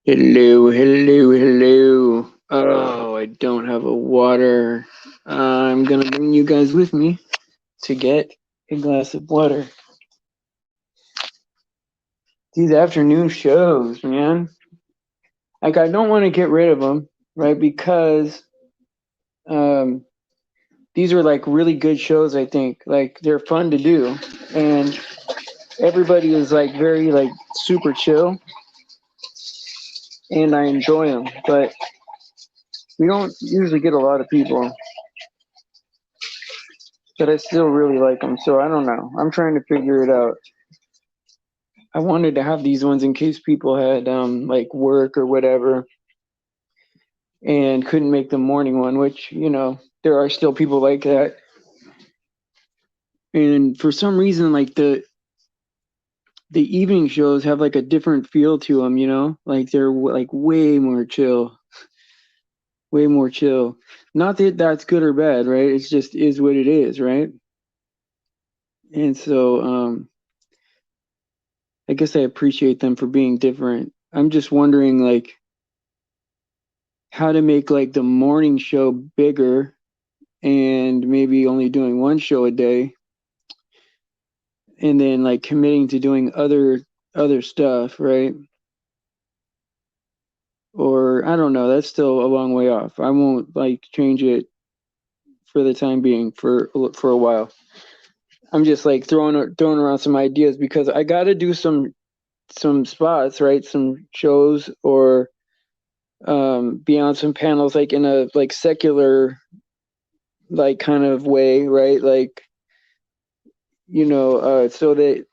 Hello, hello, hello. Oh, I don't have a water. I'm gonna bring you guys with me to get a glass of water. These afternoon shows, man. Like, I don't want to get rid of them, right? Because um, these are like really good shows. I think like they're fun to do, and everybody is like very like super chill, and I enjoy them. But we don't usually get a lot of people, but I still really like them. So I don't know. I'm trying to figure it out. I wanted to have these ones in case people had like work or whatever and couldn't make the morning one, which, there are still people like that. And for some reason like the evening shows have like a different feel to them, Like they're like way more chill, way more chill. Not that that's good or bad, right? It's just is what it is, right? And so I guess I appreciate them for being different. I'm just wondering like how to make like the morning show bigger and maybe only doing one show a day and then like committing to doing other stuff, right? Or I don't know, that's still a long way off. I won't like change it for the time being for a while. I'm just like throwing around some ideas because I got to do some spots, right? Some shows or be on some panels like in a like secular like kind of way, right? Like so that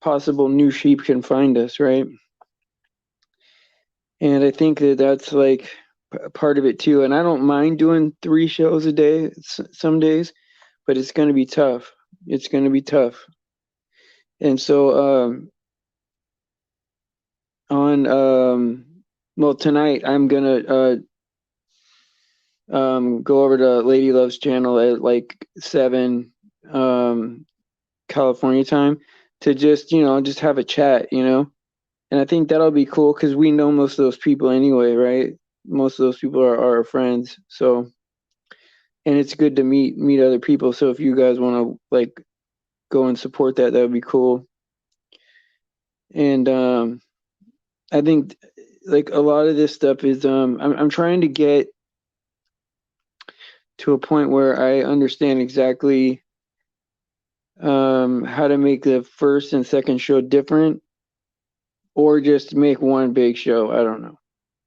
possible new sheep can find us, right? And I think that that's like part of it too. And I don't mind doing 3 shows a day some days, but it's going to be tough. It's going to be tough. And so on well tonight I'm gonna go over to Lady Love's channel at like 7 California time to just have a chat. And I think that'll be cool because we know most of those people anyway, right? Most of those people are our friends. So, and it's good to meet other people. So if you guys want to like go and support that, that would be cool. And I think like a lot of this stuff is I'm trying to get to a point where I understand exactly how to make the first and second show different or just make one big show. I don't know.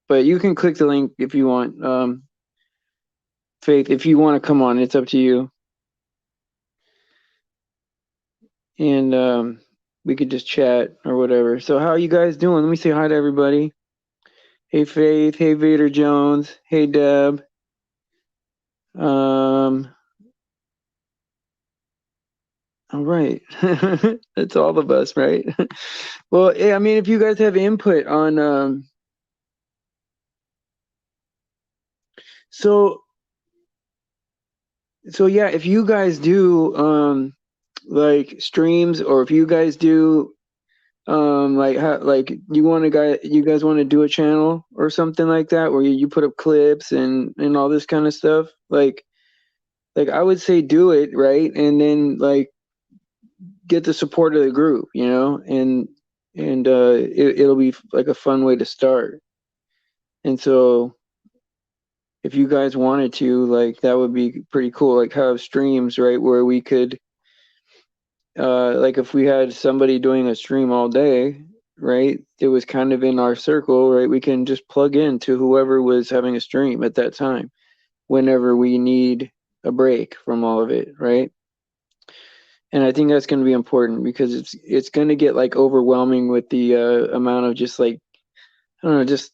But you can click the link if you want. Faith, if you want to come on, it's up to you. And we could just chat or whatever. So how are you guys doing? Let me say hi to everybody. Hey Faith, hey Vader Jones, hey Deb. Um all right. That's all of us, right? Well, yeah, I mean if you guys have input on so yeah, if you guys do like streams or if you guys do like how like you guys want to do a channel or something like that where you put up clips and all this kind of stuff like I would say do it, right? And then like get the support of the group, and it'll be like a fun way to start. And so if you guys wanted to, like, that would be pretty cool, like have streams, right, where we could like if we had somebody doing a stream all day, right, it was kind of in our circle, right, we can just plug in to whoever was having a stream at that time whenever we need a break from all of it, right? And I think that's going to be important because it's going to get like overwhelming with the amount of just like I don't know, just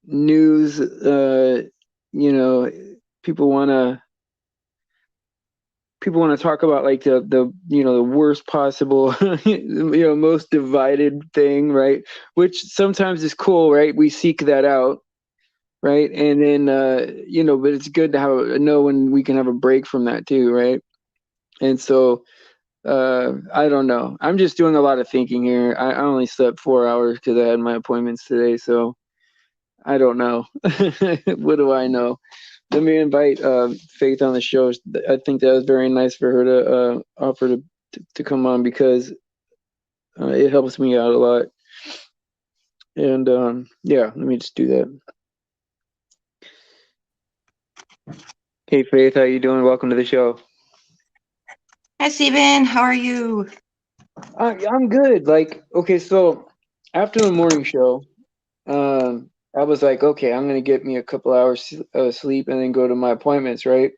news. You know, people want to talk about like the worst possible most divided thing, right? Which sometimes is cool, right? We seek that out, right? And then but it's good to know when we can have a break from that too, right? And so I don't know. I'm just doing a lot of thinking here. I only slept 4 hours because I had my appointments today, so I don't know. What do I know? Let me invite Faith on the show. I think that was very nice for her to offer to come on because it helps me out a lot. And yeah, let me just do that. Hey Faith, how you doing? Welcome to the show. Hi, Steven. How are you? I'm good. Like, okay, so after the morning show, I was like, okay, I'm gonna get me a couple hours sleep and then go to my appointments, right?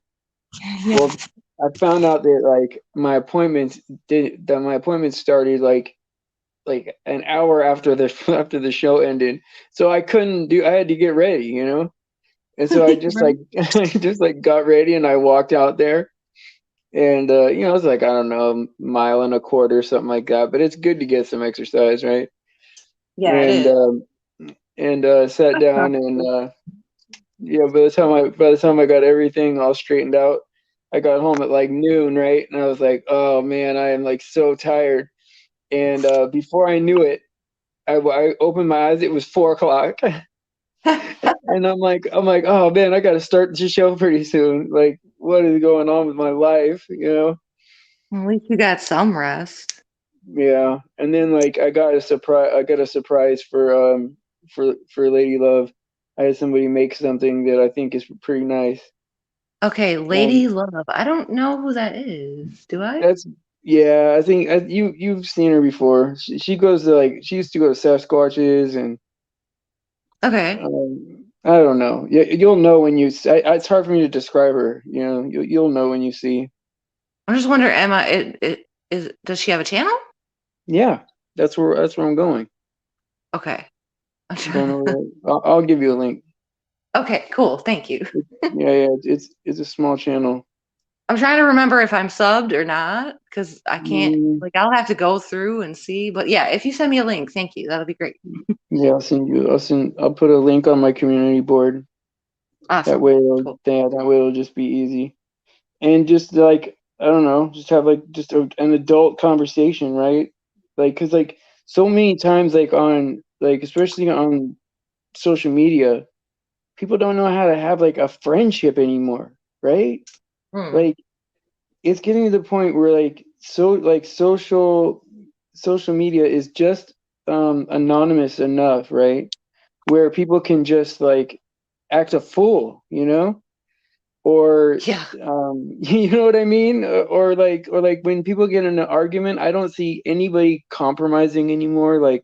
Yeah. Well, I found out that like my appointments started like an hour after the after the show ended, so I couldn't do. I had to get ready, you know, and so I just Right. like I just like got ready and I walked out there. And you know, it's like I don't know, a mile and a quarter, something like that. But it's good to get some exercise, right? Yeah, it And is. sat down and yeah. By the time I got everything all straightened out, I got home at like noon, right? And I was like, oh man, I am like so tired. And before I knew it, I opened my eyes. It was 4 o'clock, and I'm like, oh man, I got to start the show pretty soon. Like, what is going on with my life? You know? At least you got some rest. Yeah, and then like I got a surprise. I got a surprise for Lady Love. I had somebody make something that I think is pretty nice. Okay, Um, Lady Love. I don't know who that is. Do I? that's yeah. I think you've seen her before. She goes to like she used to go to Sasquatches and Okay. I don't know. Yeah, you'll know when you. It's hard for me to describe her. You know, you'll know when you see. I'm just wondering, Emma, does she have a channel? Yeah, that's where I'm going. Okay. I'm I'm going trying. over there. I'll give you a link. Okay, cool. Thank you. Yeah, yeah. It's a small channel. I'm trying to remember if I'm subbed or not because I can't, Mm, like, I'll have to go through and see. But yeah, if you send me a link, thank you. That'll be great. yeah, I'll put a link on my community board. That Awesome. way Cool. that way it'll just be easy. And just like I don't know, just have like just an adult conversation, right? Like cuz like so many times like on like especially on social media, people don't know how to have like a friendship anymore, right? Hmm. Like it's getting to the point where like social media is just anonymous enough, right? Where people can just like act a fool, you know? Or Yeah. you know what I mean? Or like when people get in an argument, I don't see anybody compromising anymore, like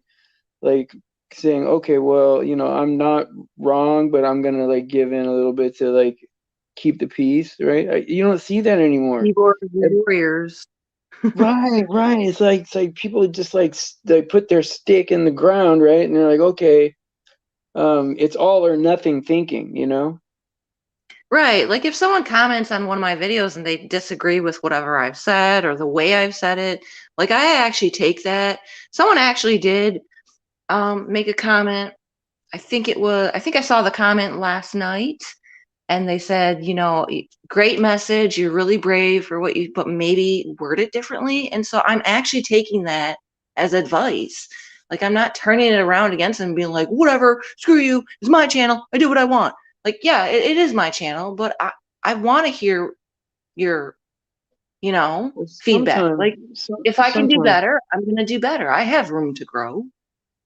saying, okay, well, you know, I'm not wrong, but I'm gonna like give in a little bit to like keep the peace, right? You don't see that anymore. Keyboard Ev- warriors. Right, right. It's like people just like they put their stick in the ground, right? And they're like, okay, it's all or nothing thinking, you know? Right. Like if someone comments on one of my videos and they disagree with whatever I've said or the way I've said it, like I actually take that. Someone actually did make a comment. I think I saw the comment last night and they said, you know, great message. You're really brave for what you, but maybe word it differently. And so I'm actually taking that as advice. Like I'm not turning it around against them and being like, whatever, screw you. It's my channel. I do what I want. Like, yeah, it is my channel, but I want to hear your, Well, feedback. Like if I can do sometimes. better, I'm going to do better. I have room to grow.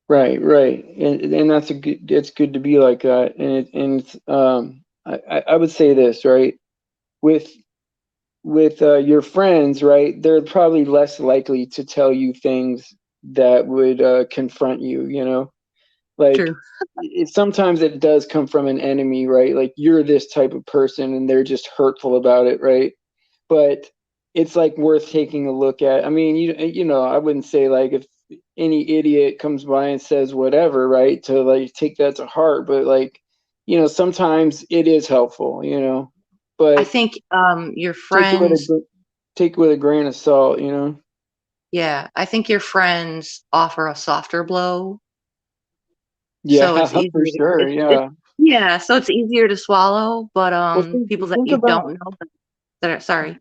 Right, right, and that's a good. It's good to be like that, and it's I would say this right with your friends, right? They're probably less likely to tell you things that would confront you. You know, like True. sometimes it does come from an enemy, right? Like you're this type of person, and they're just hurtful about it, right? But it's like worth taking a look at. I mean, you know, I wouldn't say like if any idiot comes by and says whatever, right, to like take that to heart, but like, you know, sometimes it is helpful, you know, I but think your take it with friends, take it with a grain of salt, you know. yeah, I think your friends offer a softer blow. So Yeah, it's for easier to, sure. it's Yeah. yeah, so it's easier to swallow, but Well, people that think you about don't know that are sorry.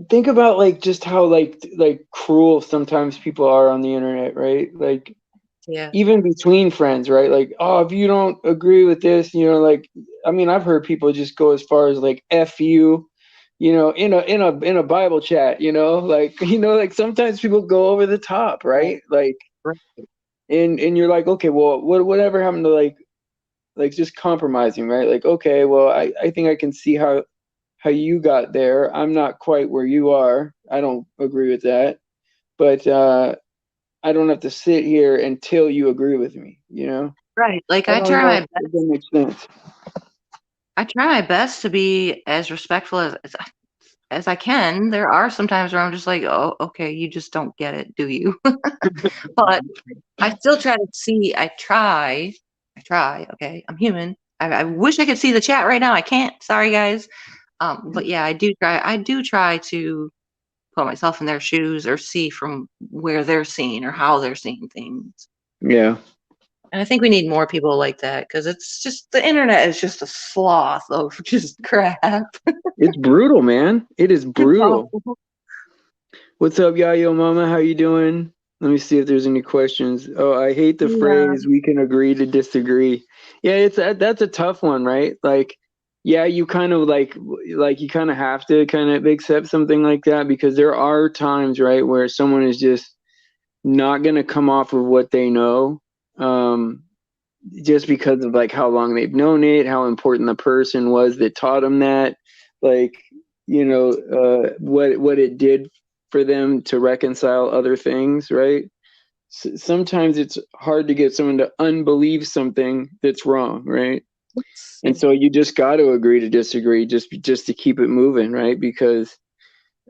think about like just how like cruel sometimes people are on the internet, right? Like Yeah. even between friends, right? Like, oh, if you don't agree with this, you know, like, I mean, I've heard people just go as far as like "f you," you know, in a Bible chat, you know, like like sometimes people go over the top, Right. right? Like, Right. and you're like, okay, well, whatever happened to like just compromising, right? Like, okay, well, I think I can see how you got there. I'm not quite where you are. I don't agree with that, but I don't have to sit here until you agree with me, you know? Right. Like I don't know if that makes sense. I try my best to be as respectful as I can. There are some times where I'm just like, oh, okay, you just don't get it, do you? But I still try to see. I try. Okay, I'm human. I wish I could see the chat right now. I can't. Sorry, guys. But yeah, I do try. I do try to put myself in their shoes or see from where they're seeing or how they're seeing things. Yeah. And I think we need more people like that because it's just the internet is just a sloth of just crap. It's brutal, man. It is It's brutal. awful. What's up, Yayo Mama? How you doing? Let me see if there's any questions. Oh, I hate the Yeah. phrase "we can agree to disagree." Yeah, that's a tough one, right? Like, yeah, you kind of like you kind of have to kind of accept something like that because there are times, right, where someone is just not gonna come off of what they know, um, just because of like how long they've known it, how important the person was that taught them that, like what it did for them to reconcile other things, right? Sometimes it's hard to get someone to unbelieve something that's wrong, right? And so you just got to agree to disagree just to keep it moving, right? Because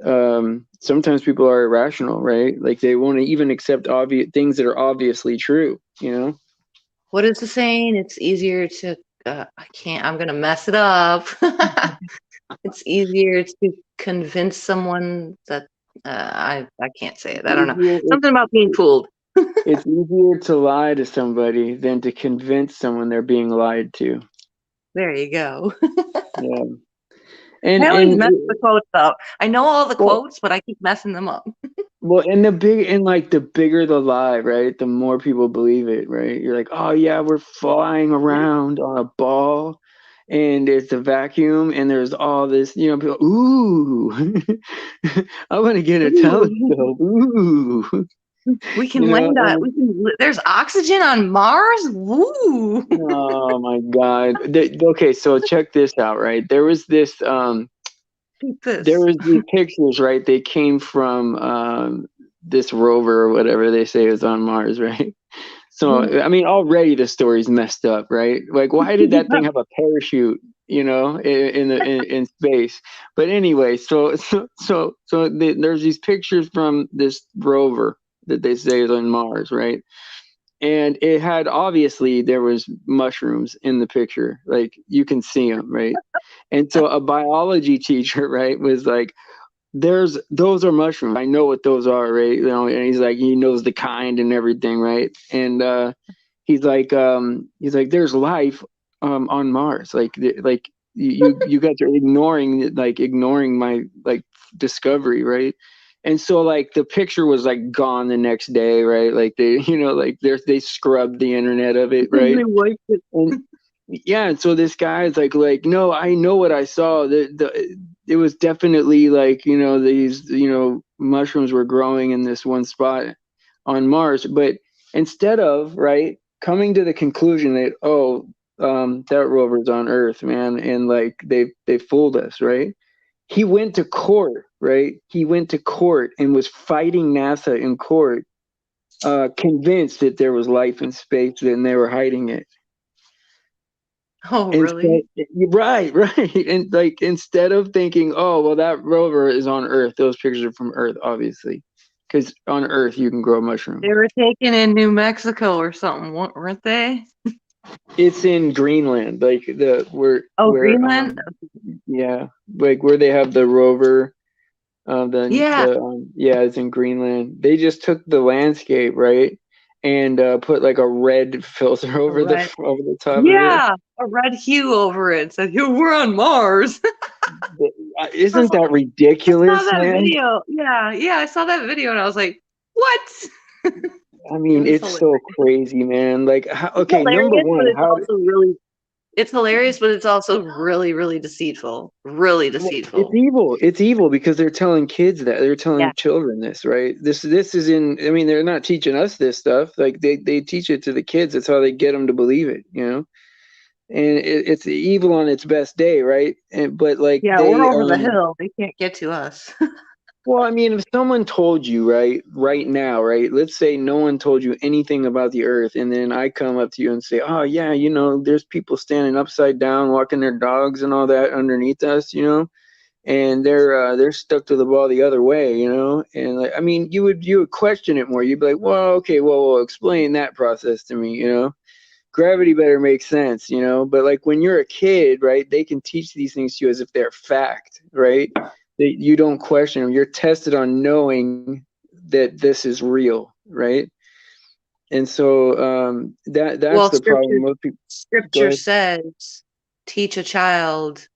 sometimes people are irrational, right? Like they won't even accept obvious things that are obviously true, you know? What is the saying? It's easier to. I can't. I'm gonna mess it up. It's easier to convince someone that I can't say it. I don't know. Something about being fooled. It's easier to lie to somebody than to convince someone they're being lied to. There you go. Yeah. I always And mess the quotes up. I know all the well, quotes, but I keep messing them up. and the bigger the lie, right? The more people believe it, right? You're like, oh yeah, we're flying around on a ball, and it's a vacuum, and there's all this, people, ooh, I want to get a Ooh, telescope, ooh, we can you know, land on. and There's oxygen on Mars. Woo! oh my God. Okay, so check this out, right? Keep There this. was these pictures, right? They came from this rover or whatever they say is on Mars, right? So, I mean, already the story's messed up, right? Like, why did that thing have a parachute, in space? But anyway, there's these pictures from this rover that they say is on Mars, right? And it had obviously there was mushrooms in the picture, like you can see them, right? And so a biology teacher, right, was like, those are mushrooms. I know what those are, right? And he's like, he knows the kind and everything, right? And he's like, there's life on Mars. Like you guys are ignoring my like discovery, right? And so like the picture was like gone the next day, right? Like they scrubbed the internet of it, right? They wiped it. And yeah, and so this guy is like, no, I know what I saw. It was definitely like, these, mushrooms were growing in this one spot on Mars. But instead of, right, coming to the conclusion that, oh, that rover's on Earth, man, and like they fooled us, right? He went to court, right? He went to court and was fighting NASA in court, convinced that there was life in space and they were hiding it. Oh, Instead, really? right, right. And like instead of thinking, oh, well, that rover is on Earth, those pictures are from Earth, obviously. Because on Earth you can grow mushrooms. They were taken in New Mexico or something, weren't they? It's in Greenland, like the Oh, where Greenland? yeah, like where they have the rover. Yeah, Yeah, it's in Greenland. They just took the landscape, right, and put like a red filter a over the red. over the top of it. Yeah, a red hue over it. Said, "Here we're on Mars." I Isn't saw, that I saw ridiculous, that man? video. Yeah, I saw that video and I was like, what? I It mean, was it's so hilarious. crazy, man. Like, It's okay, number hilarious, but one, it's also really, it's hilarious, but it's also really, really deceitful. Really well, it's deceitful. evil. It's evil because they're telling kids that they're Yeah. telling children this, right? This is in. I mean, they're not teaching us this stuff. Like they teach it to the kids. That's how they get them to believe it, you know. And it's evil on its best day, right? And but like Yeah, we're they over the hill. They can't get to us. well, I mean, if someone told you, right now, right, let's say no one told you anything about the earth, and then I come up to you and say, oh, yeah, there's people standing upside down, walking their dogs and all that underneath us, and they're stuck to the ball the other way, and like, I mean, you would question it more. You'd be like, well, okay, well, explain that process to me. Gravity better make sense, but like when you're a kid, right, they can teach these things to you as if they're fact, right? You don't question them. You're tested on knowing that this is real, right? And so that's Well, the problem. Most people go scripture ahead. says, teach a child,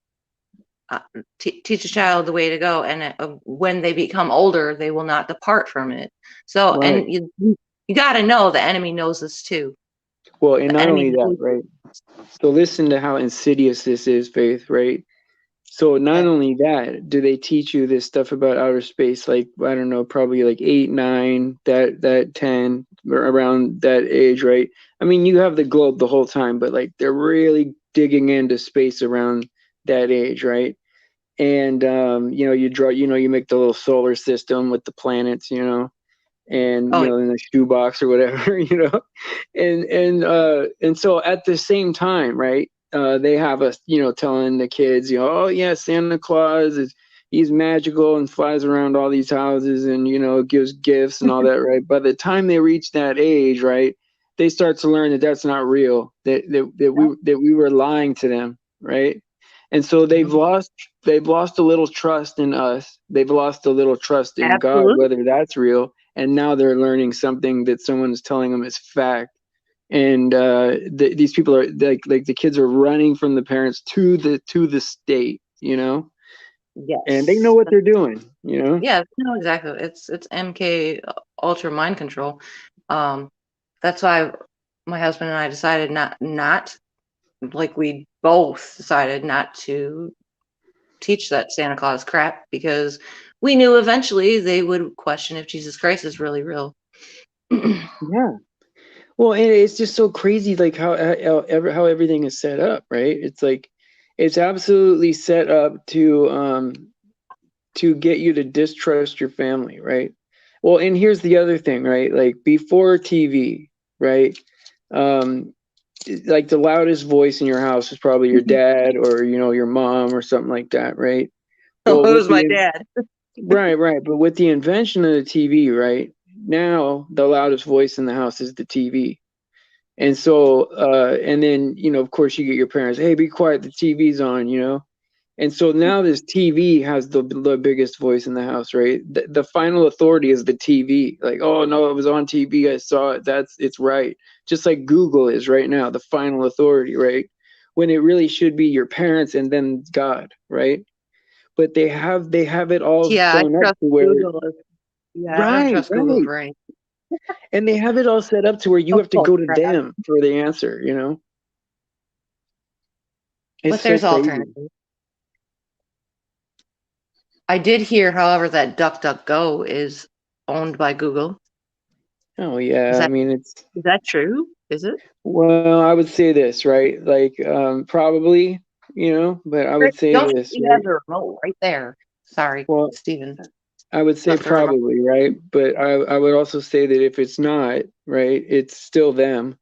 teach a child the way to go, and when they become older, they will not depart from it. So, Right. and you got to know the enemy knows this too. Well, and The not enemy only that, knows right? So listen to how insidious this is, Faith, right? So not that. only that, do they teach you this stuff about outer space, like I don't know, probably like 8, 9, that 10, or around that age, right? I mean, you have the globe the whole time, but like they're really digging into space around that age, right? And you draw, you make the little solar system with the planets, and Oh, in a shoebox or whatever, and so at the same time, right, they have us, telling the kids, oh yeah, Santa Claus is he's magical and flies around all these houses and gives gifts and all that, right? By the time they reach that age, right, they start to learn that that's not real, that we were lying to them, right? And so they've lost a little trust in us. They've lost a little trust in God, absolutely. whether that's real, and now they're learning something that someone is telling them is fact. And these people are like the kids are running from the parents to the state, and they know Yes. what they're doing. Yeah, no, exactly. It's MK Ultra mind control. Um, that's why my husband and I decided not like we both decided not to teach that Santa Claus crap because we knew eventually they would question if Jesus Christ is really real. Yeah. Well, and it's just so crazy, like how everything is set up, right? It's like it's absolutely set up to get you to distrust your family, right? Well, and here's the other thing, right? Like before TV, right? Um, like the loudest voice in your house is probably your dad or your mom or something like that, right? It Well, with was my the dad. right, but with the invention of the TV, right? Now the loudest voice in the house is the TV. And so and then of course you get your parents, hey, be quiet, the TV's on. And so now this TV has the biggest voice in the house, right? The final authority is the TV. Like, oh no, it was on TV, I saw it. It's right. Just like Google is right now, the final authority, right? When it really should be your parents and then God, right? But they have it all Yeah, I sewn up trust to where Google. Yeah, I don't right, trust Google right. for anything. And they have it all set up to where you Oh, have to go to crap. them for the answer. It's But so there's crazy. alternatives. I did hear, however, that DuckDuckGo is owned by Google. Oh Is yeah, I that mean it's is that true? Is it? well, I would say this, right? Like probably, but I would say Don't you this, see you have right? the remote right there? Sorry, Well, Steven. I would say Left the remote. probably, right? But I would also say that if it's not, right, it's still them,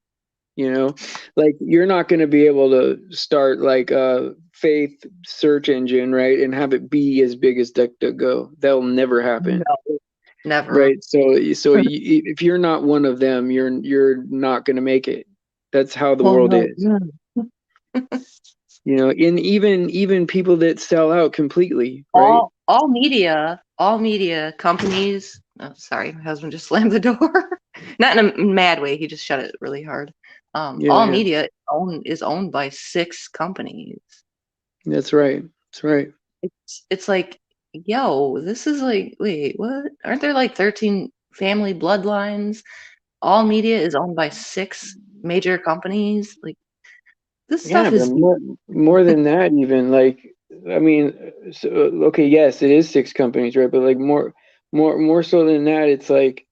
you know? Like you're not going to be able to start like a faith search engine, right, and have it be as big as DuckDuckGo. That'll never happen. No, never. Right. So if you're not one of them, you're not going to make it. That's how the Oh world no. is. And even people that sell out completely, right? All media companies. Oh, sorry, my husband just slammed the door. Not in a mad way. He just shut it really hard. Yeah, All yeah. media is owned by 6 companies. That's right. That's right. It's like, yo, this is like, wait, what? Aren't there like 13 family bloodlines? All media is owned by 6 major companies. Like, this Yeah, stuff but is more than that, even like, I mean, so, okay, yes, it is 6 companies, right? But like more so than that, it's like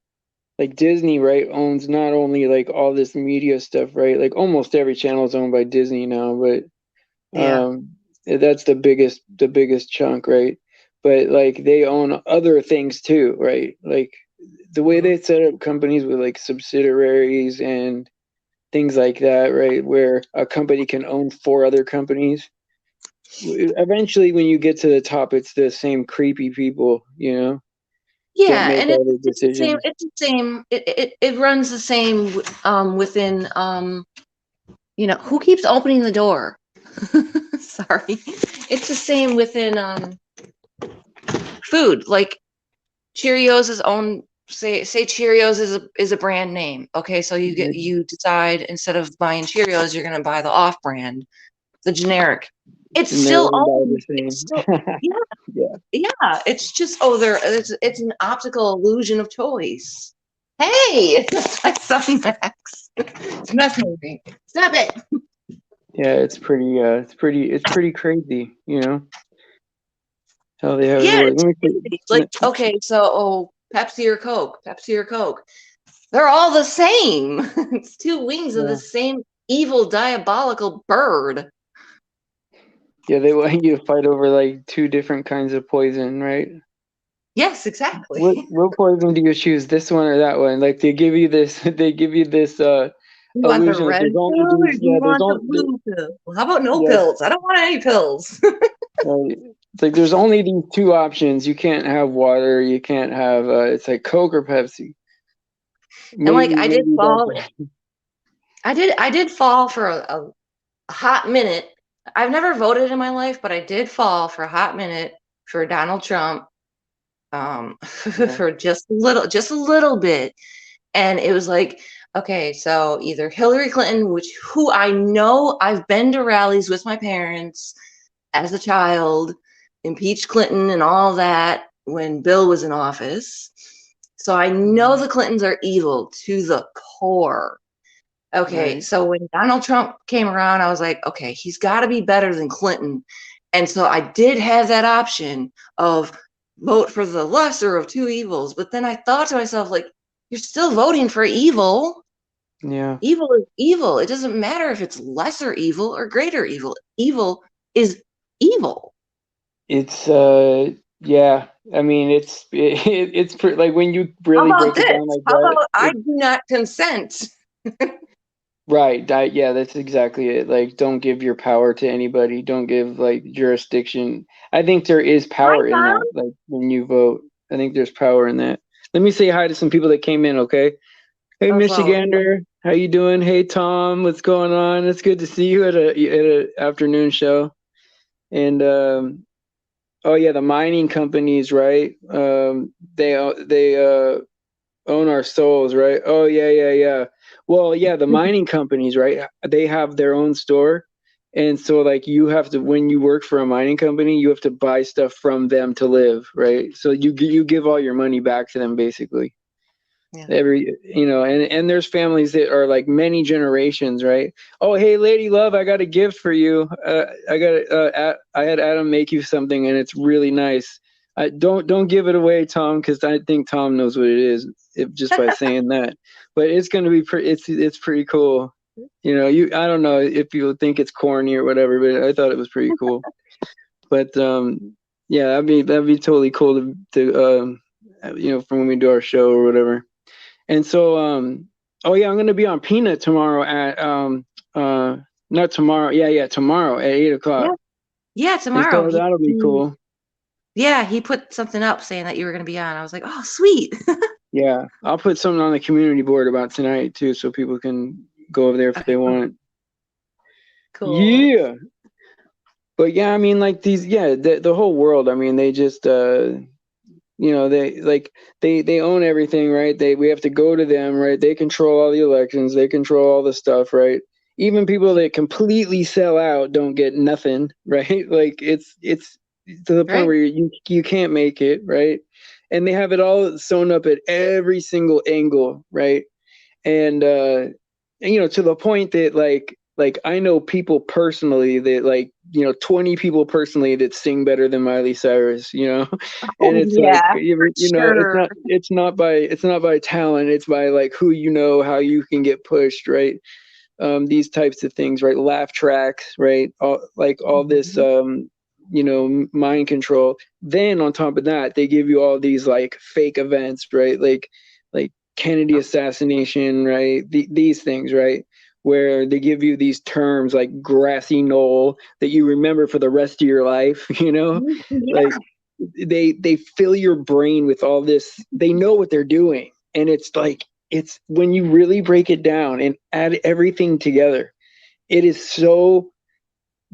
Disney, right, owns not only like all this media stuff, right? Like almost every channel is owned by Disney now, but yeah. that's the biggest chunk, right? But like they own other things too, right? Like the way Mhm. they set up companies with like subsidiaries and things like that, right? Where a company can own 4 other companies. Eventually, when you get to the top, it's the same creepy people, that Yeah, make and all the it's the same. decisions. It's the same. It runs the same within who keeps opening the door? Sorry. It's the same within food. Like Cheerios is own say Cheerios is a brand name. Okay, so you decide instead of buying Cheerios, you're gonna buy the off brand, the generic. It's And they're still owned by the owned. It's same. still yeah, Yeah, yeah. It's just it's an optical illusion of choice. Hey, it's my son Max. It's messing with me. Stop it. yeah, it's pretty crazy, how they have it Yeah, work. it's Let me crazy. Like, see. okay, so Pepsi or Coke, Pepsi or Coke. They're all the same. It's 2 wings of the Yeah, same evil, diabolical bird. yeah, they want you to fight over like 2 different kinds of poison, right? Yes, exactly. What poison do you choose, this one or that one? Like they give you this, they give you this You want the illusion that red there's only pill or these. do Yeah, you there's want the only blue pill? Well, how about no yeah. pills? I don't want any pills. It's like there's only these 2 options. You can't have water. You can't have. It's like Coke or Pepsi. And like Maybe that's. I did fall for a hot minute. I've never voted in my life, but I did fall for a hot minute for Donald Trump, Yeah. for just a little bit. And it was like, okay, so either Hillary Clinton, who I know I've been to rallies with my parents as a child, impeach Clinton and all that when Bill was in office. So I know the Clintons are evil to the core. Okay, Right. so when Donald Trump came around, I was like, okay, he's got to be better than Clinton. And so I did have that option of vote for the lesser of 2 evils. But then I thought to myself, like, you're still voting for evil. Yeah. Evil is evil. It doesn't matter if it's lesser evil or greater evil. Evil is evil. It's yeah. I mean, like when you How really about break it this? down like How that. about I do not consent? Right. Yeah, that's exactly it. Like, don't give your power to anybody. Don't give like jurisdiction. I think there is Hi, power in that. Tom. Like when you vote, I think there's power in that. Let me say hi to some people that came in. Okay. Hey, Oh, well, Michigander, how you doing? Hey, Tom, what's going on? It's good to see you at a afternoon show. And oh yeah, the mining companies, right? They own our souls, right? Oh yeah, yeah, yeah. Well, yeah, the mining companies, right? They have their own store. And so like you have to when you work for a mining company, you have to buy stuff from them to live, right? So you give all your money back to them basically. yeah. And there's families that are like many generations, right? Oh, hey, lady love, I got a gift for you. I had Adam make you something and it's really nice. I don't give it away, Tom, because I think Tom knows what it is, just by saying that. But it's going to be it's pretty cool. I don't know if people think it's corny or whatever, but I thought it was pretty cool. But yeah, that'd be totally cool to for when we do our show or whatever. And so, oh yeah, I'm gonna be on Peanut tomorrow at not tomorrow. Yeah, tomorrow at 8 o'clock. Yeah. Yeah, And tomorrow. so that'll be cool. Yeah, he put something up saying that you were going to be on. I was like, oh, sweet. Yeah, I'll put something on the community board about tonight too, so people can go over there if Okay, they want. cool. Yeah, but yeah, I mean, like the whole world. I mean, they just they own everything, right? We have to go to them, right? They control all the elections, they control all the stuff, right? Even people that completely sell out don't get nothing, right? Like to the point Right. where you can't make it, right? And they have it all sewn up at every single angle, right? And to the point that like I know people personally that like 20 people personally that sing better than Miley Cyrus, and Oh it's like yeah, for it's sure. not by talent, it's by like who how you can get pushed, right? These types of things, right? Laugh tracks, right? All this Mhm. mind control. Then on top of that, they give you all these like fake events, right? Like Kennedy assassination, right? These things, right? Where they give you these terms like grassy knoll that you remember for the rest of your life, Yeah, like they fill your brain with all this. They know what they're doing, and it's like it's when you really break it down and add everything together, it is so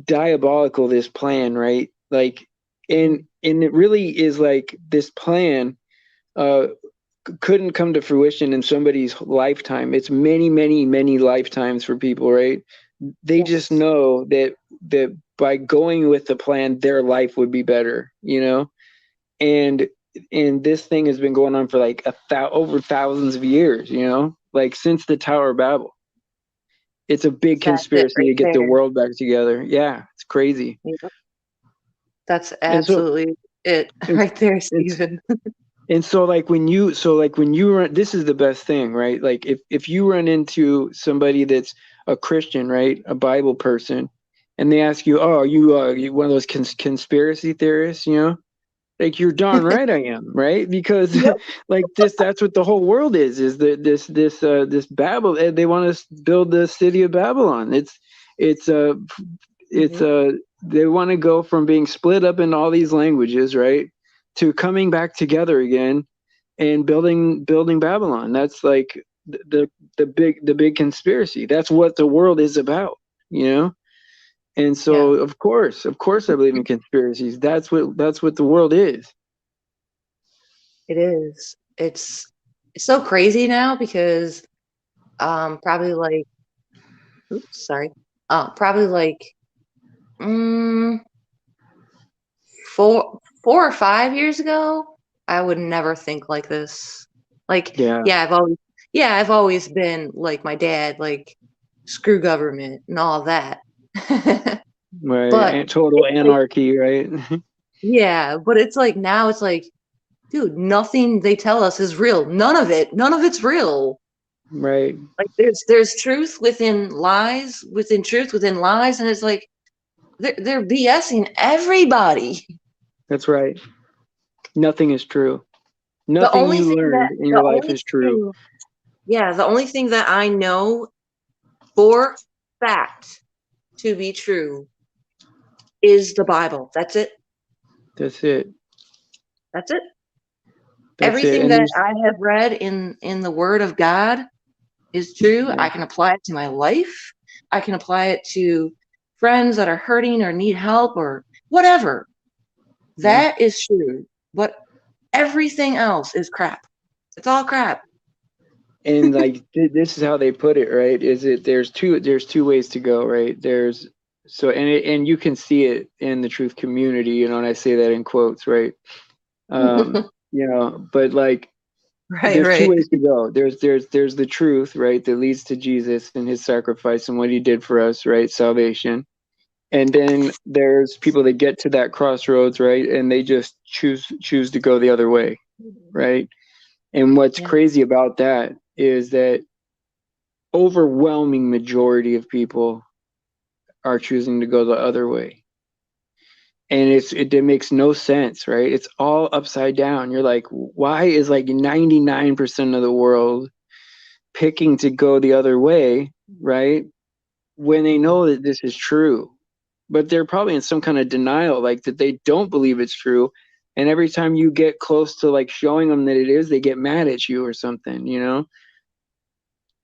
diabolical, this plan, right? Like, and it really is like this plan uh couldn't come to fruition in somebody's lifetime. It's many, many, many lifetimes for people, right? They just yes, know that by going with the plan, their life would be better, and this thing has been going on for like over thousands of years, like since the Tower of Babel. It's a big that's it conspiracy to right get the there. world back together. Yeah, it's crazy. Yep. That's And so absolutely it it's right there, it's Stephen. and so like when you run, this is the best thing, right? Like if you run into somebody that's a Christian, right, a Bible person, and they ask you, "Oh, are you one of those conspiracy theorists?" Like you're darn right I am, right? Because Yep. like that's what the whole world is that this Babel, they want to build the city of Babylon. It's it's Mhm. they want to go from being split up in all these languages, right, to coming back together again and building Babylon. That's like the big conspiracy. That's what the world is about, you know? And so Yeah, of course I believe in conspiracies. That's what the world is. it is. It's so crazy now because probably like oops, sorry. Probably like mm, 4 or 5 years ago, I would never think like this. Like, Yeah, I've always been like my dad, like screw government and all that. right. But And total it's like, anarchy, right? yeah, but it's like now it's like, dude, nothing they tell us is real. None of it's real. Right. Like there's truth within truth within lies, and it's like they're BSing everybody. That's right. Nothing is true. The Nothing only you thing that learned in the your life only is true. thing Yeah, the only thing that I know for fact to be true is the Bible. That's it. That's it. That's it. That's it. Everything And that there's I have read in the Word of God is true. yeah. I can apply it to my life. I can apply it to friends that are hurting or need help or whatever. Yeah. That is true. But everything else is crap. It's all crap. And like this is how they put it, right? Is it there's two ways to go, right? And you can see it in the truth community, and I say that in quotes, right? But like Right, there's two right. ways to go. There's the truth, right, that leads to Jesus and his sacrifice and what he did for us, right? Salvation. And then there's people that get to that crossroads, right? And they just choose to go the other way, right? And what's Yeah. crazy about that is that overwhelming majority of people are choosing to go the other way. And it makes no sense, right? It's all upside down. You're like, why is like 99% of the world picking to go the other way, right? When they Mhm. know that this is true. But they're probably in some kind of denial, like that they don't believe it's true. And every time you get close to like showing them that it is, they get mad at you or something.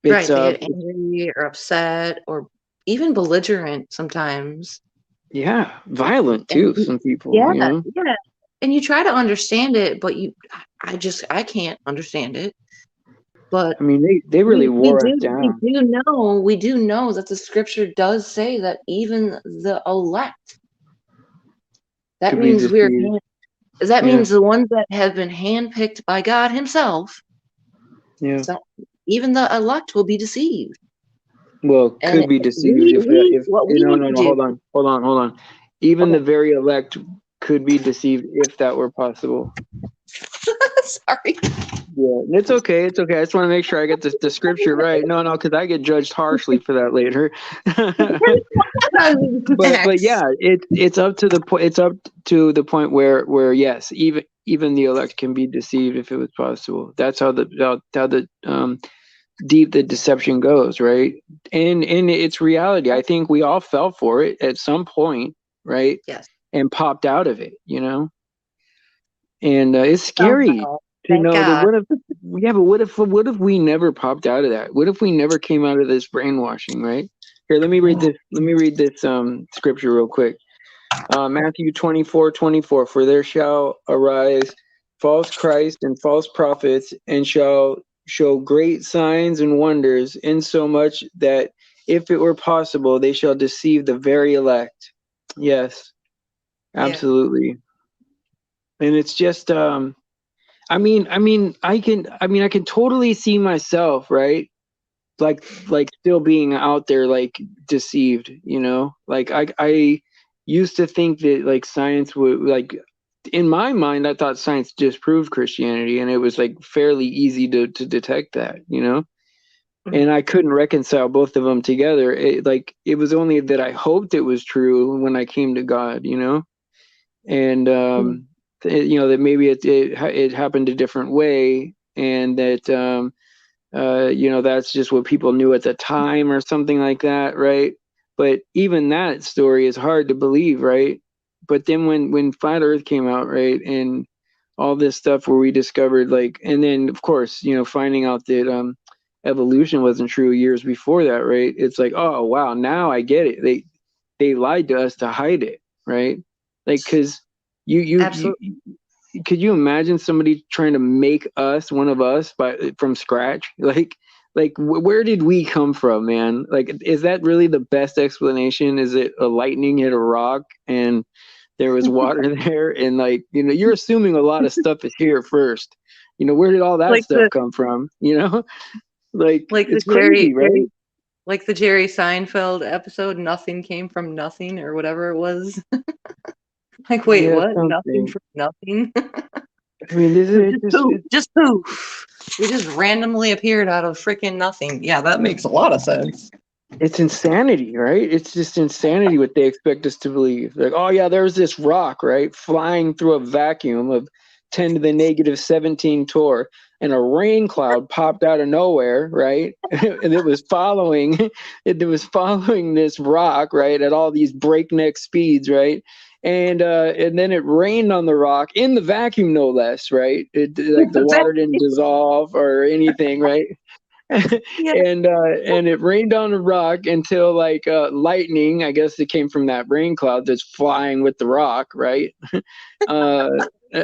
It's Right. They get angry or upset or even belligerent sometimes. yeah, violent And too, some people, yeah, you know. yeah. And you try to understand it, but I can't understand it. But I mean, they really wore us down. we do know that the scripture does say that even the elect, That could be means deceived. that Yeah, means the ones that have been handpicked by God Himself, yeah. so even the elect will be deceived. Well, And could be deceived if what we no, need no, to no, do. hold on. Even Okay, the very elect could be deceived if that were possible. sorry. Yeah, it's okay. It's okay. I just want to make sure I get the scripture right. No, no, because I get judged harshly for that later. But Max. yeah, it's up to the point. It's up to the point where yes, even the elect can be deceived if it was possible. That's how the deep the deception goes, right? And it's reality. I think we all fell for it at some point, right? Yes. And popped out of it, you know. And it's scary Somehow. to Thank know that God. yeah, but what if we never popped out of that? What if we never came out of this brainwashing, right? Here, let me read this scripture real quick. Matthew 24:24, for there shall arise false Christ and false prophets, and shall show great signs and wonders, insomuch that if it were possible, they shall deceive the very elect. Yes, Yeah. absolutely. And it's just I can totally see myself, right? Like still being out there like deceived, you know? Like I used to think that like science would like in my mind I thought science disproved Christianity and it was like fairly easy to detect that, you know? Mhm. And I couldn't reconcile both of them together. It was only that I hoped it was true when I came to God, you know? And Mhm. you know that maybe it happened a different way and that you know that's just what people knew at the time or something like that, right? But even that story is hard to believe, right? But then when flat earth came out, right, and all this stuff where we discovered like and then of course you know finding out that evolution wasn't true years before that, right? It's like, oh wow, now I get it. They lied to us to hide it, right? Like because Absolutely. you could you imagine somebody trying to make us one of us from scratch? Where did we come from, man? Like is that really the best explanation? Is it a lightning hit a rock and there was water there and like you know you're assuming a lot of stuff is here first. You know where did all that Like stuff the come from? You know like like the it's crazy, right? Jerry Seinfeld episode, Nothing Came from Nothing or whatever it was. Like, wait, Yeah, what? Nothing something. from nothing? I mean, this is Just just poof. Just poof. We just randomly appeared out of freaking nothing. Yeah, that makes a lot of sense. it's insanity, right? It's just insanity what they expect us to believe. Like, oh yeah, there's this rock, right, flying through a vacuum of 10 to the negative 17 torr, and a rain cloud popped out of nowhere, right? And it was following this rock, right, at all these breakneck speeds, right? And then it rained on the rock in the vacuum, no less, right? It like the water didn't dissolve or anything, right? Yeah. And it rained on a rock until like lightning, I guess it came from that rain cloud that's flying with the rock, right? uh,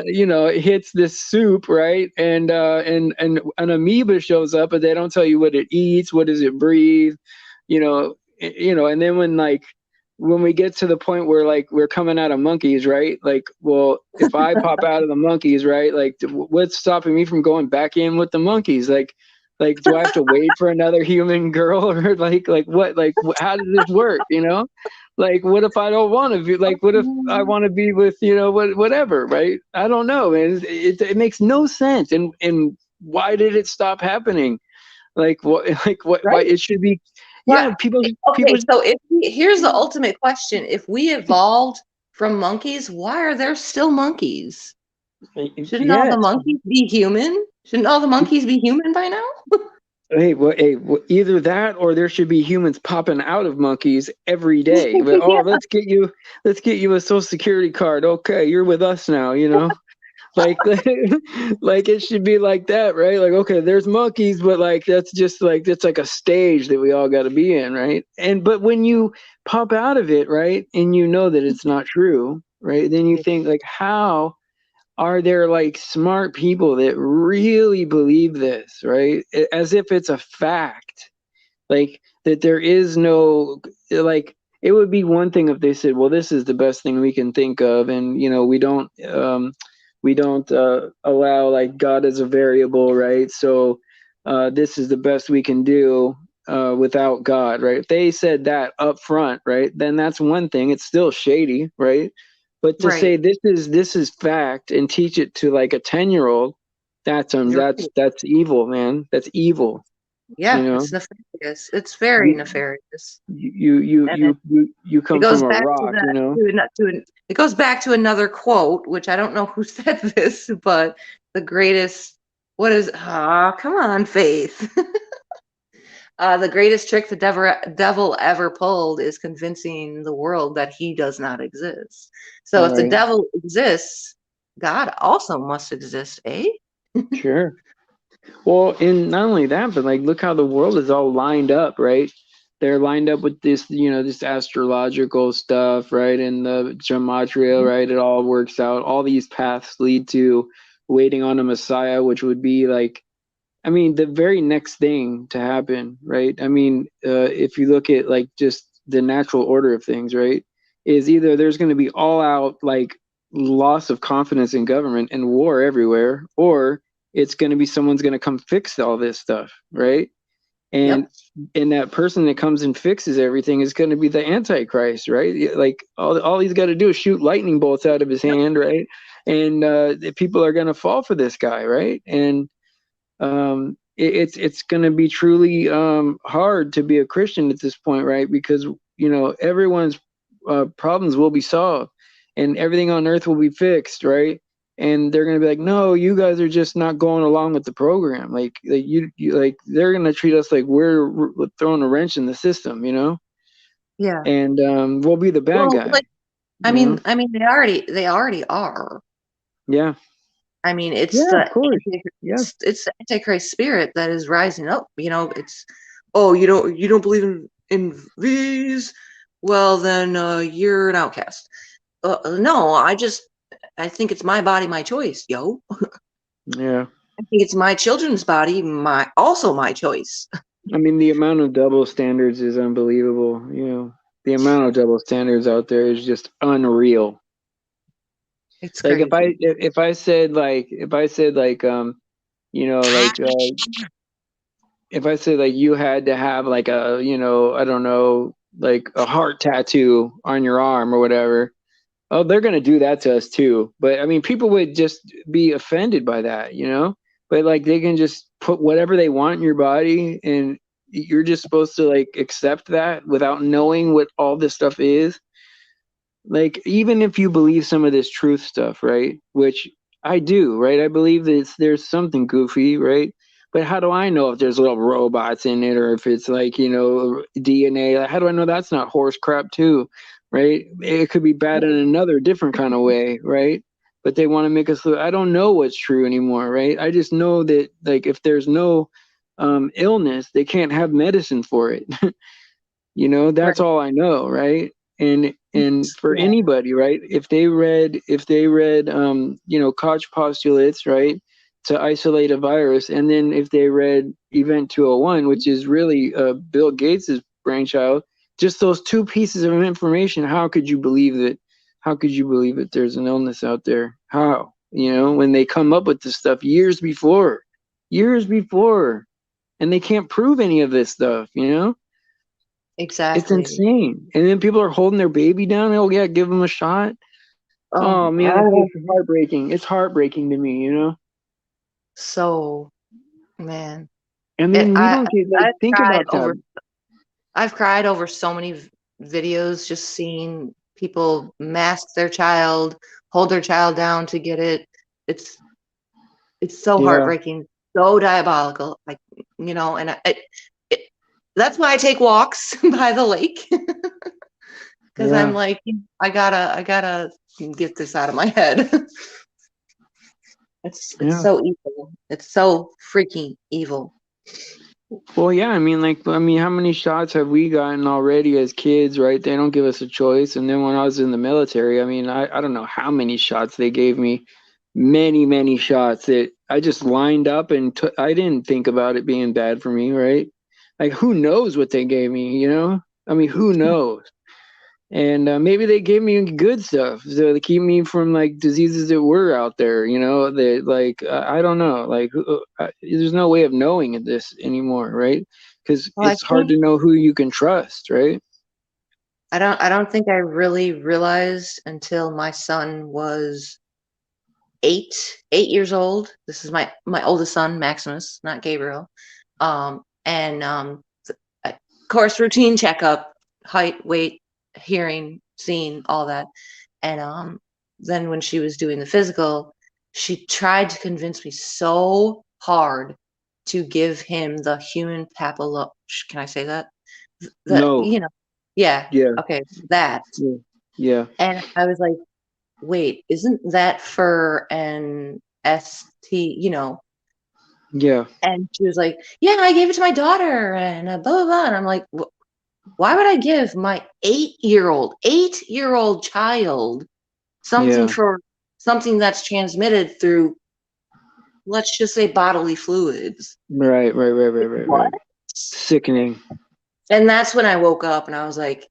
you know, it hits this soup, right? And an amoeba shows up, but they don't tell you what it eats, what does it breathe, you know, and then when we get to the point where like we're coming out of monkeys, right? Like, well, if I pop out of the monkeys, right? Like, what's stopping me from going back in with the monkeys? Like, do I have to wait for another human girl or like what? Like, how does this work? You know, like, what if I don't want to be? Like, what if I want to be with you know whatever? Right? I don't know, man. It makes no sense. And why did it stop happening? Like what? Like what? Why Right. it should be? What? Yeah, people. Okay, so here's the ultimate question. If we evolved from monkeys, why are there still monkeys? Shouldn't all the Yes. monkeys be human? Shouldn't all the monkeys be human by now? Either that or there should be humans popping out of monkeys every day. But, oh, Yeah. let's get you a social security card. Okay, you're with us now, you know? Like like it should be like that, right? Like, okay, there's monkeys, but like that's like a stage that we all got to be in, right? And but when you pop out of it, right, and you know that it's not true, right? Then you think like how are there like smart people that really believe this, right? As if it's a fact, like that there is no like it would be one thing if they said, well, this is the best thing we can think of, and we don't allow like God as a variable, right? So this is the best we can do without God, right? If they said that up front, right, then that's one thing. It's still shady, right? But to say Right. this is fact and teach it to like a 10-year-old, You're right. that's evil, man. That's evil, you Yeah, know. it's nefarious. It's very You nefarious. you And it, you it come from goes a back to rock, you that know. it goes back to another quote, which I don't know who said this, but the greatest what is come on, Faith. The greatest trick the devil ever pulled is convincing the world that he does not exist. So if the Right. devil exists, God also must exist, eh? Sure. Well, and not only that, but like look how the world is all lined up, right? They're lined up with this, this astrological stuff, right? And the gematria, right? It all works out. All these paths lead to waiting on a Messiah, which would be like, I mean, the very next thing to happen, right? I mean, if you look at like just the natural order of things, right, is either there's going to be all out like loss of confidence in government and war everywhere, or it's going to be someone's going to come fix all this stuff, right? And Yep. and that person that comes and fixes everything is going to be the Antichrist, right? Like all he's got to do is shoot lightning bolts out of his Yep. hand, right? And the people are going to fall for this guy, right? And it's going to be truly hard to be a Christian at this point, right? Because everyone's problems will be solved, and everything on earth will be fixed, right? And they're going to be like, no, you guys are just not going along with the program. Like you like they're going to treat us like we're throwing a wrench in the system, Yeah. and we'll be the bad Well, guy, like you know? they already are. Yeah, I mean, yeah, of course, yeah, it's the Antichrist spirit that is rising up. It's oh, you don't believe in these? Well, then you're an outcast. No, I think it's my body, my choice, yo. yeah. I think it's my children's body, my choice. I mean, the amount of double standards is unbelievable. The amount of double standards out there is just unreal. It's Like crazy. if I said like like if I said like you had to have like a I don't know, like a heart tattoo on your arm or whatever. Oh, they're gonna do that to us too. But I mean, people would just be offended by that. But like they can just put whatever they want in your body, and you're just supposed to like accept that without knowing what all this stuff is. Like even if you believe some of this truth stuff, right? Which I do, right? I believe that there's something goofy, right? But how do I know if there's little robots in it or if it's like, DNA? Like, how do I know that's not horse crap too, right? It could be bad in another different kind of way, right? But they want to make us look, I don't know what's true anymore, right? I just know that like if there's no illness, they can't have medicine for it. That's Right. all I know, right? And for Yeah. anybody, right? If they read Koch postulates, right, to isolate a virus, and then if they read Event 201, which is really Bill Gates's brainchild, just those two pieces of information, how could you believe that? How could you believe that there's an illness out there? How? When they come up with this stuff years before, and they can't prove any of this stuff. It's Exactly. insane. And then people are holding their baby down. Oh yeah, give them a shot. Oh man, it's Oh, just heartbreaking. It's heartbreaking to me. so man, And it, then you I don't get like I've think cried about that. over I've cried over so many videos just seeing people mask their child, hold their child down to get it. It's it's so Yeah, heartbreaking, so diabolical. And it, that's why I take walks by the lake because I'm yeah, like, I gotta get this out of my head. It's yeah. so evil. It's so freaking evil. Well, yeah. I mean, how many shots have we gotten already as kids? Right? They don't give us a choice. And then when I was in the military, I mean, I don't know how many shots they gave me. Many, many shots that I just lined up and I didn't think about it being bad for me. Right? Like, who knows what they gave me? I mean, who knows? and maybe they gave me good stuff so to keep me from like diseases that were out there. You know, that like I don't know, like there's no way of knowing this anymore, right? Because Well, I it's hard think to know who you can trust, right? I don't think I really realized until my son was 8 years old. This is my oldest son, Maximus, not Gabriel. And of course, routine checkup, height, weight, hearing, seeing, all that. And then when she was doing the physical, she tried to convince me so hard to give him the human papilloma. Can I say that? The No. yeah, Yeah. okay, that. Yeah. Yeah. And I was like, wait, isn't that for an ST, Yeah. And she was like, yeah, I gave it to my daughter and blah, blah, blah. And I'm like, why would I give my 8-year-old child something Yeah. for something that's transmitted through, let's just say, bodily fluids? Right. Right. Right. Right. Right. What? Right. Sickening. And that's when I woke up and I was like,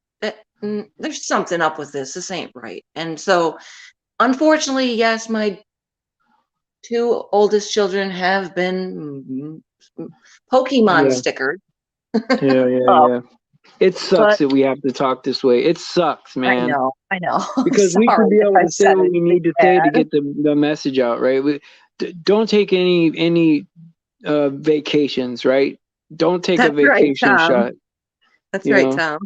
there's something up with this. This ain't right. And so, unfortunately, yes, my two oldest children have been Pokemon Yeah. stickered Yeah. Yeah. up, Yeah. It sucks but that we have to talk this way. It sucks, man. I know. I'm Because we should sorry be if able I to say said what we anything need to say to bad. get the message out, right? Don't take any vacations, right? Don't take a That's right, vacation Tom. shot, That's you right, know. Tom.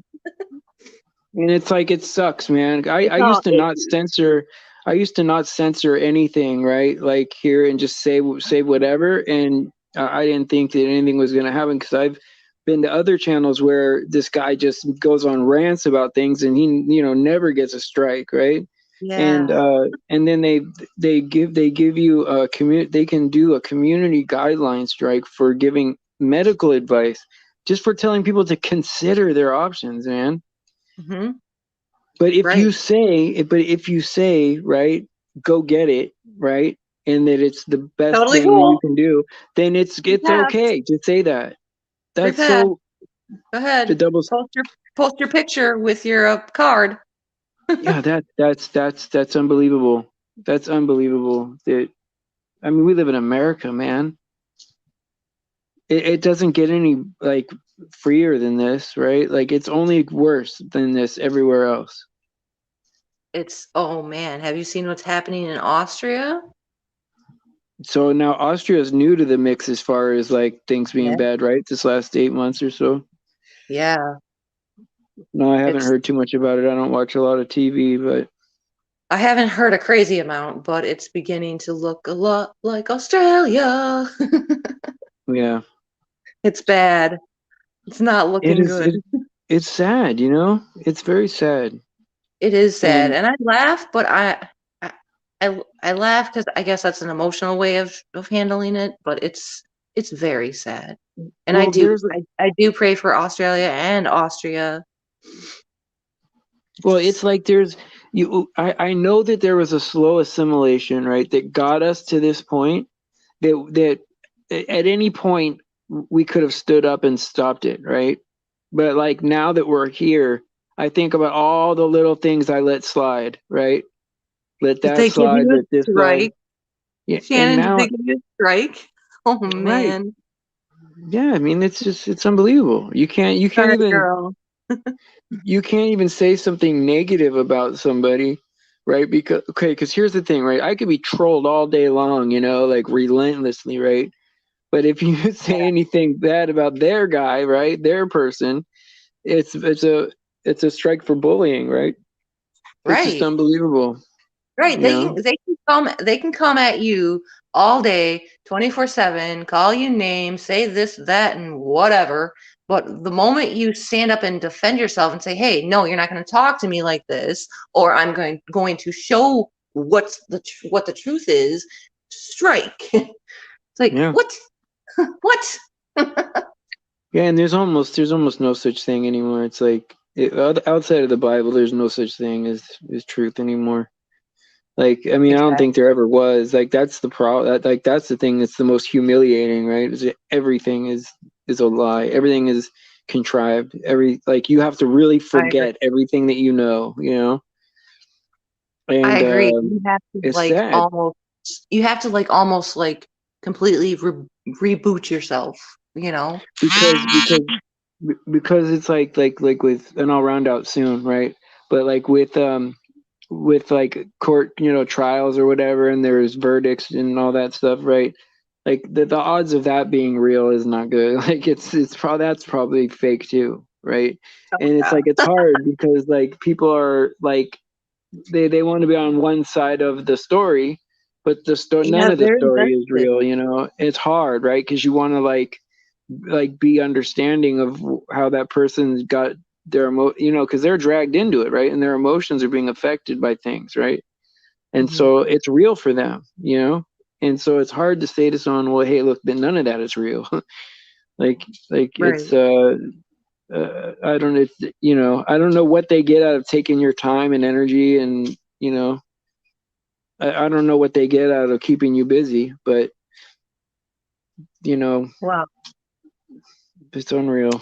And it's like it sucks, man. I It's all used to not icky. censor. I used to not censor anything, right? Like here and just say whatever, and I didn't think that anything was going to happen because I've been to other channels where this guy just goes on rants about things and he never gets a strike, right? Yeah. And then they give you a they can do a community guideline strike for giving medical advice, just for telling people to consider their options, man. Hmm. But Right. if you say, right, go get it, right, and that it's the best Totally thing you cool. can do, then Free it's pass. okay to say that. Free That's pass. so Go the ahead. double. Post your picture with your card. Yeah, that's unbelievable. That's unbelievable. That I mean, we live in America, man. It doesn't get any like freer than this, right? Like it's only worse than this everywhere else. Oh man, have you seen what's happening in Austria? So now Austria is new to the mix as far as like things being Yeah. bad, right? This last 8 months or so. Yeah. No, I haven't It's heard too much about it. I don't watch a lot of TV, but I haven't heard a crazy amount, but it's beginning to look a lot like Australia. yeah, It's bad. It's not it looking is. good. It's sad, you know. It's very sad. It is sad, And and I laugh, but I laugh because I guess that's an emotional way of handling it. But it's very sad, and I well, do I do pray for Australia and Austria. it's It's like there's you. I know that there was a slow assimilation, right, that got us to this point. That at any point we could have stood up and stopped it, right? But like now that we're here, I think about all the little things I let slide, right? Let did that they give slide, you let this a slide. strike, Yeah, and Shannon? Did now, they give you a strike? Oh right? man, Yeah, I mean, it's unbelievable. sorry, girl. You can't even say something negative about somebody, right? Because here's the thing, right? I could be trolled all day long, like relentlessly, right? But if you say anything bad about their guy, right, their person, it's a strike for bullying, right? It's just Right. unbelievable, Right. you know? They can come at you all day, 24/7, call you names, say this, that, and whatever. But the moment you stand up and defend yourself and say, "Hey, no, you're not going to talk to me like this," or "I'm going to show what the truth is," strike. It's like, Yeah. what? What? Yeah, and there's almost no such thing anymore. It's like outside of the Bible, there's no such thing as truth anymore. Like, I mean, I don't think Exactly. there ever was. Like, that's the problem. Like, that's the thing that's the most humiliating, right? Is that everything is is a lie. Everything is contrived. Like you have to really I agree. forget everything that you know, I and agree. You have to it's like sad almost like completely reboot yourself, because it's like with, and I'll round out soon, right? But like with like court, trials or whatever, and there's verdicts and all that stuff, right? Like the odds of that being real is not good. Like it's probably that's probably fake too, right? Oh, And it's yeah. like it's hard because like people are like they want to be on one side of the story, but the story none Yeah, of the they're story is invested. real. It's hard, right? Because you want to like be understanding of how that person's got their because they're dragged into it, right? And their emotions are being affected by things, right? And Mhm. so it's real for them, and so it's hard to say to someone, well, hey, look, none of that is real. like Right. it's I don't I don't know what they get out of taking your time and energy, and I don't know what they get out of keeping you busy, but you know Wow. it's unreal.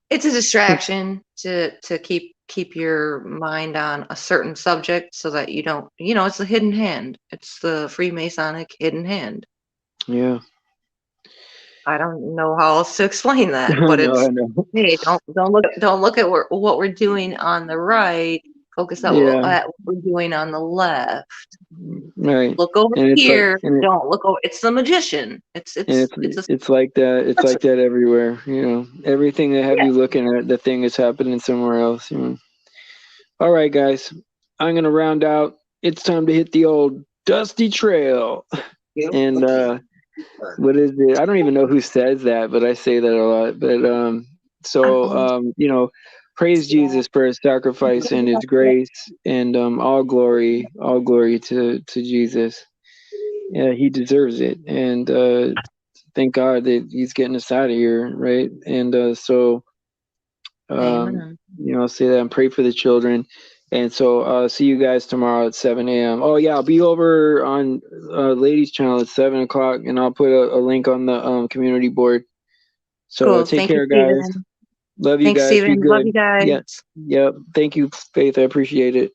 It's a distraction to keep your mind on a certain subject so that you don't, it's the hidden hand. It's the Freemasonic hidden hand. Yeah. I don't know how else to explain that, I but know, it's, I know. hey, don't look at what we're doing on the right. Focus at Yeah, what we're doing on the left. right. Look over And it's like here. Don't look over. It's the magician. It's and it's it's a it's like that. It's like that everywhere. Everything they have yeah. you looking at, the thing is happening somewhere else. All right, guys. I'm gonna round out. It's time to hit the old dusty trail. And what is it? I don't even know who says that, but I say that a lot. But so praise Jesus for his sacrifice and his grace, and all glory to Jesus. Yeah, he deserves it, and thank God that he's getting us out of here, right? And so Amen. I'll say that and pray for the children. And so see you guys tomorrow at 7 a.m. Oh yeah, I'll be over on ladies channel at 7 o'clock, and I'll put a link on the community board. So Cool. take Thank you, care, guys. Steven. Love you Thanks, guys. Be Steven. Love good. you guys. Yeah. Yep. Thank you, Faith. I appreciate it.